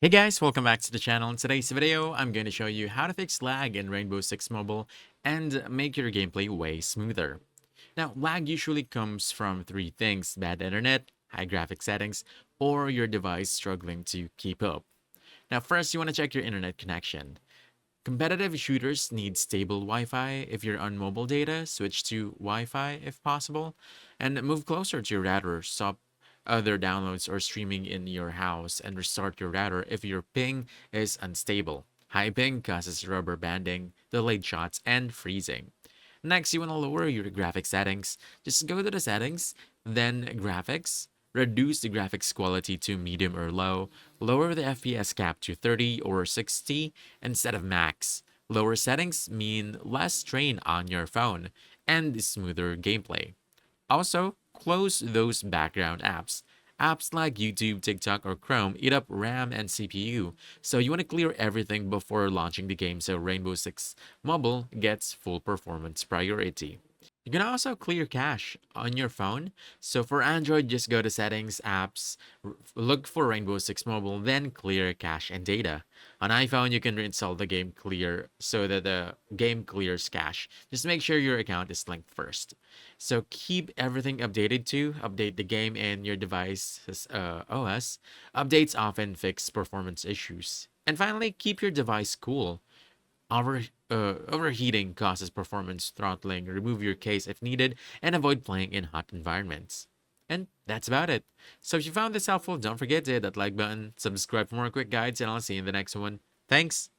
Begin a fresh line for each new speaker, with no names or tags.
Hey guys, welcome back to the channel. In today's video, I'm going to show you how to fix lag in Rainbow Six Mobile and make your gameplay way smoother. Now, lag usually comes from three things: bad internet, high graphic settings, or your device struggling to keep up. Now, first, you want to check your internet connection. Competitive shooters need stable Wi-Fi. If you're on mobile data, switch to Wi-Fi if possible, and move closer to your router. Stop other downloads or streaming in your house and restart your router if your ping is unstable. High ping causes rubber banding, delayed shots, and freezing. Next, you want to lower your graphic settings. Just go to the settings, then graphics. Reduce the graphics quality to medium or low. Lower the FPS cap to 30 or 60 instead of max. Lower settings mean less strain on your phone and smoother gameplay. Also, close those background apps. Apps like YouTube, TikTok, or Chrome eat up RAM and CPU, so you want to clear everything before launching the game so Rainbow Six Mobile gets full performance priority. You can also clear cache on your phone. So for Android, just go to Settings, Apps, look for Rainbow Six Mobile, then clear cache and data. On iPhone, you can reinstall the game clear so that the game clears cache. Just make sure your account is linked first. So keep everything updated too. Update the game and your device's OS. Updates often fix performance issues. And finally, keep your device cool. Overheating causes performance throttling. Remove your case if needed and avoid playing in hot environments. And that's about it. So if you found this helpful, don't forget to hit that like button, subscribe for more quick guides, and I'll see you in the next one. Thanks!